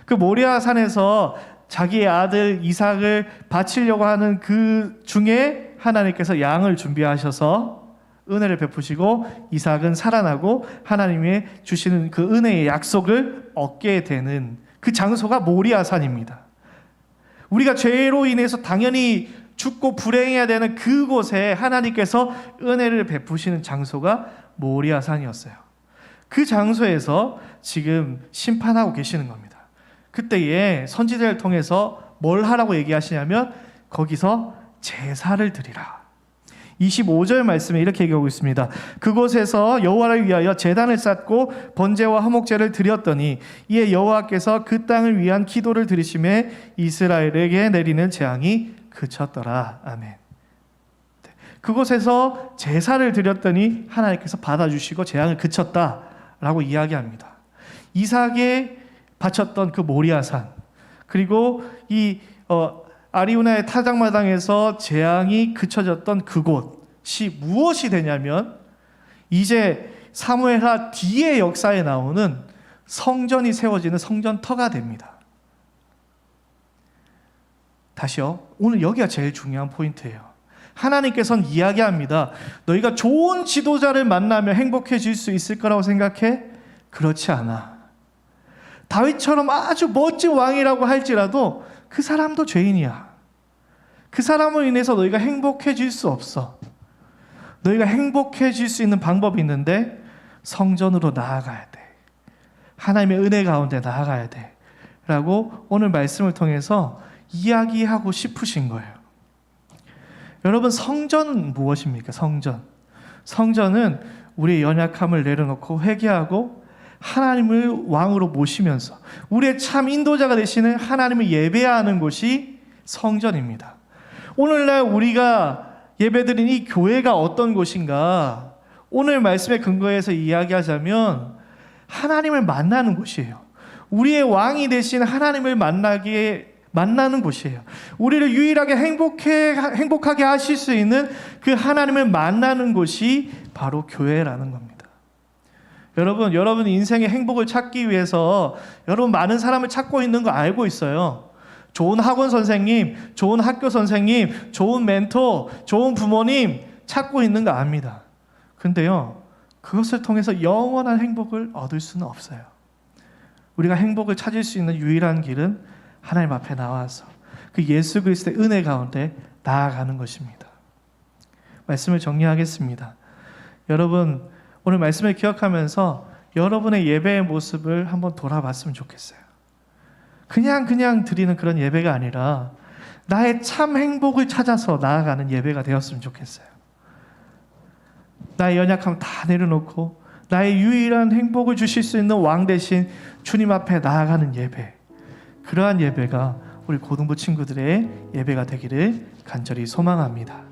그 모리아산에서 자기의 아들 이삭을 바치려고 하는 그 중에 하나님께서 양을 준비하셔서 은혜를 베푸시고 이삭은 살아나고 하나님의 주시는 그 은혜의 약속을 얻게 되는 그 장소가 모리아산입니다. 우리가 죄로 인해서 당연히 죽고 불행해야 되는 그곳에 하나님께서 은혜를 베푸시는 장소가 모리아산이었어요. 그 장소에서 지금 심판하고 계시는 겁니다. 그때에 선지자를 통해서 뭘 하라고 얘기하시냐면 거기서 제사를 드리라. 25절 말씀에 이렇게 얘기하고 있습니다. 그곳에서 여호와를 위하여 제단을 쌓고 번제와 화목제를 드렸더니 이에 여호와께서 그 땅을 위한 기도를 들으심에 이스라엘에게 내리는 재앙이 그쳤더라. 아멘. 그곳에서 제사를 드렸더니 하나님께서 받아주시고 재앙을 그쳤다라고 이야기합니다. 이삭에 바쳤던 그 모리아산, 그리고 이 아리우나의 타작마당에서 재앙이 그쳐졌던 그곳이 무엇이 되냐면 이제 사무엘하 뒤의 역사에 나오는 성전이 세워지는 성전터가 됩니다. 다시요. 오늘 여기가 제일 중요한 포인트예요. 하나님께서는 이야기합니다. 너희가 좋은 지도자를 만나면 행복해질 수 있을 거라고 생각해? 그렇지 않아. 다윗처럼 아주 멋진 왕이라고 할지라도 그 사람도 죄인이야. 그 사람으로 인해서 너희가 행복해질 수 없어. 너희가 행복해질 수 있는 방법이 있는데 성전으로 나아가야 돼. 하나님의 은혜 가운데 나아가야 돼. 라고 오늘 말씀을 통해서 이야기하고 싶으신 거예요. 여러분, 성전은 무엇입니까? 성전은 우리의 연약함을 내려놓고 회개하고 하나님을 왕으로 모시면서 우리의 참 인도자가 되시는 하나님을 예배하는 곳이 성전입니다. 오늘날 우리가 예배드린 이 교회가 어떤 곳인가? 오늘 말씀의 근거에서 이야기하자면 하나님을 만나는 곳이에요. 우리의 왕이 되신 하나님을 만나는 곳이에요. 우리를 유일하게 행복하게 하실 수 있는 그 하나님을 만나는 곳이 바로 교회라는 겁니다. 여러분 인생의 행복을 찾기 위해서 여러분 많은 사람을 찾고 있는 거 알고 있어요. 좋은 학원 선생님, 좋은 학교 선생님, 좋은 멘토, 좋은 부모님 찾고 있는 거 압니다. 근데요, 그것을 통해서 영원한 행복을 얻을 수는 없어요. 우리가 행복을 찾을 수 있는 유일한 길은 하나님 앞에 나와서 그 예수 그리스도의 은혜 가운데 나아가는 것입니다. 말씀을 정리하겠습니다. 여러분, 오늘 말씀을 기억하면서 여러분의 예배의 모습을 한번 돌아봤으면 좋겠어요. 그냥 드리는 그런 예배가 아니라 나의 참 행복을 찾아서 나아가는 예배가 되었으면 좋겠어요. 나의 연약함 다 내려놓고 나의 유일한 행복을 주실 수 있는 왕 대신 주님 앞에 나아가는 예배, 그러한 예배가 우리 고등부 친구들의 예배가 되기를 간절히 소망합니다.